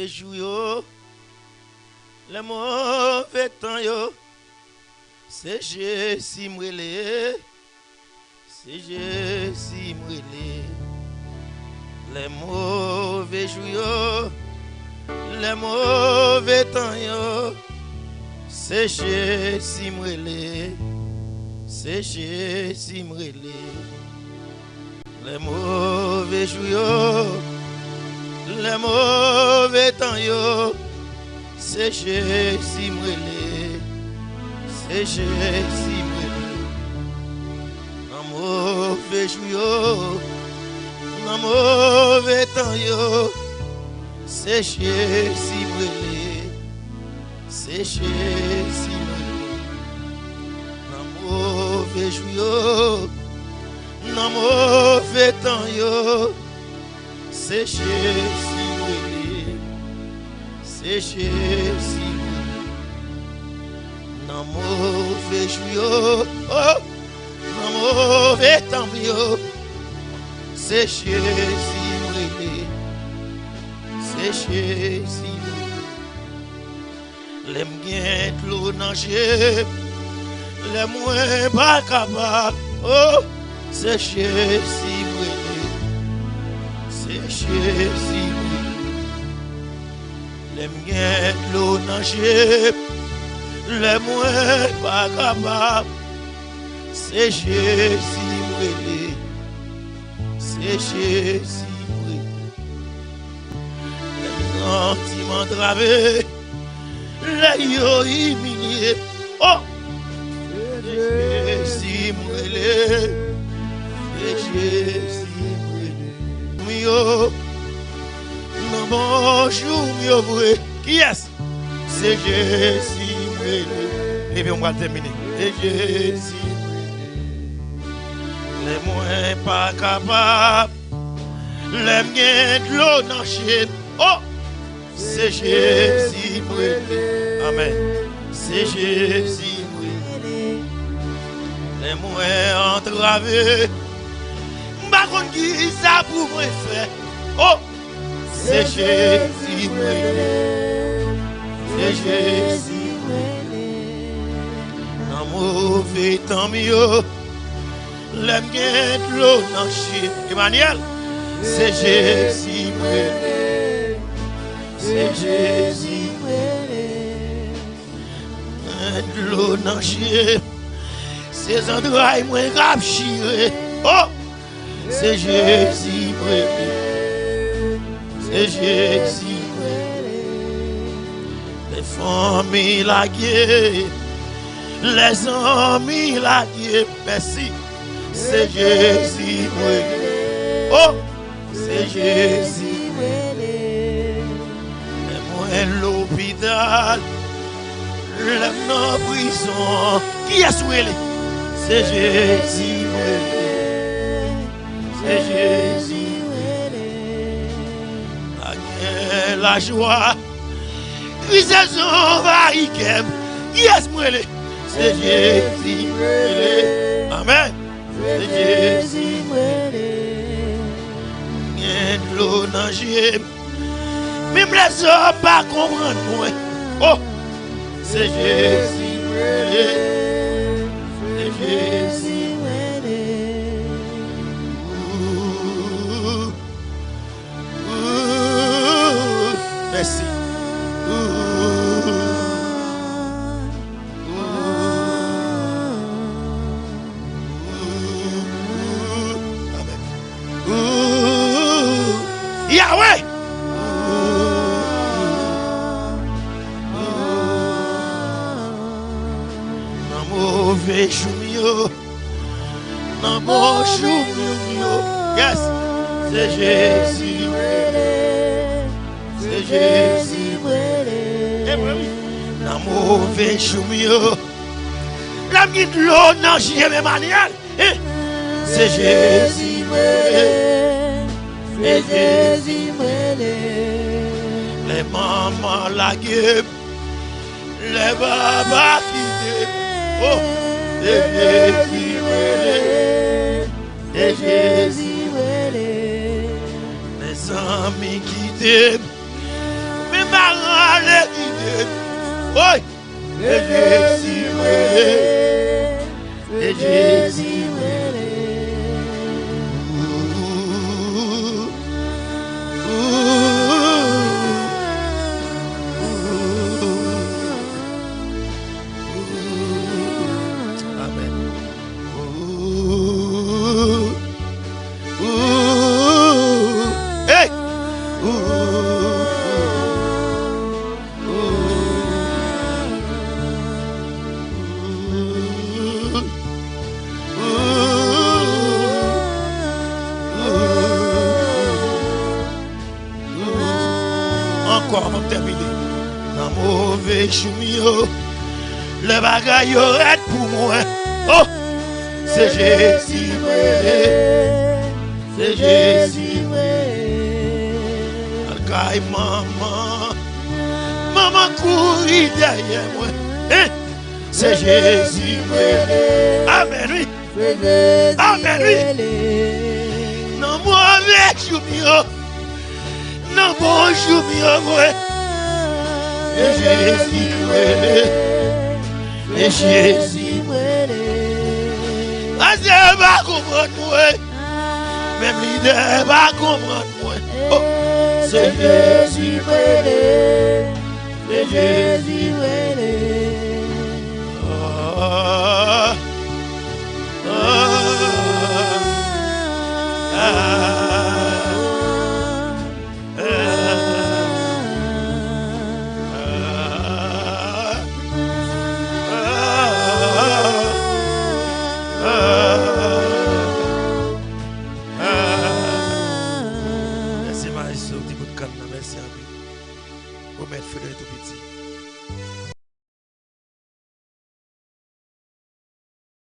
mauvais jours yo, les mauvais temps yo, c'est Jésus m'relé, c'est Jésus m'relé. Les mauvais jours yo, les mauvais temps yo, c'est Jésus m'relé, c'est Jésus m'relé. Les mauvais jours yo, les mauvais temps yo, c'est Jésus m'relé, c'est Jésus m'relé. Dans mauvais jours yo, dans mauvais temps yo, c'est Jésus m'relé, c'est Jésus m'relé. Dans mauvais jours yo, dans mauvais temps yo, c'est Jésus m'relé, c'est Jésus m'relé. Dans mauvais jours yo, oh, dans mauvais temps yo, c'est Jésus m'relé, c'est Jésus m'relé. Les m'gen l'eau nager, les moins pas capables, oh, c'est Jésus m'relé, c'est Jésus m'relé. Les m'gen l'eau nager, les moins pas capables, c'est Jésus m'relé, c'est Jésus m'relé. Les sentiments través, les yo humiliés, oh, c'est Jésus m'relé, c'est Jésus m'relé. Yo, non bonjour yo vrai, qui est-ce? C'est Jésus m'relé. Et on va terminer. C'est Jésus m'relé. Les moins pas capables, les miens de l'eau nager, oh, c'est Jésus m'relé. Amen. C'est Jésus m'relé. Les moins entravés, ma contre qui ça pour moi faire. Oh, c'est Jésus m'relé, c'est Jésus m'relé. Dans mauvais temps mieux, les miens de l'eau nager. Emmanuel, c'est Jésus m'relé, c'est Jésus m'relé. De l'eau nager, ces endroits moins graves chirés. Oh, c'est Jésus m'relé, c'est Jésus m'relé. Les familles la guerre, les amis la guerre, merci. C'est Jésus m'relé, oh, c'est Jésus m'relé. Les moins l'hôpital, les dans prison, qui est souillé? C'est Jésus m'relé, c'est Jésus m'relé. La guerre, la joie, grisaison vaïkem, qui est m'relé? C'est Jésus m'relé. Amen. C'est Jésus m'relé. Rien de l'eau nager, même les hommes pas comprendre moi. Oh, c'est Jésus m'relé, c'est Jésus m'relé. Merci. Yahweh. Dans mauvais jour, dans bon jour, yes, c'est Jésus m'relé, c'est Jésus m'relé. Dans mauvais jour, la mise de l'eau dans Jésus Emmanuel, c'est Jésus m'relé, c'est Jésus m'relé. Les mamans la gueule, les babas qui oh, c'est Jésus m'relé, c'est Jésus m'relé. Les amis qui t'aiment, même arriver. Oui. Et Jésus et Jésus Amen. Hey. Encore avant de terminer. Dans mauvais chemin, le bagage est pour moi. Oh, c'est Jésus, c'est Jésus. Alcaï maman, maman courit derrière moi. Hein? C'est Jésus. Amen, oui. Amen, oui. Non, mauvais chemin. Non, bonjour, moi. Et Jésus, et Jésus, c'est pas comprendre moi. Même l'idée va comprendre moi. Oh, c'est Jésus, c'est Jésus. Merci Maïso, merci à vous. Vous mettez feu de tout petit.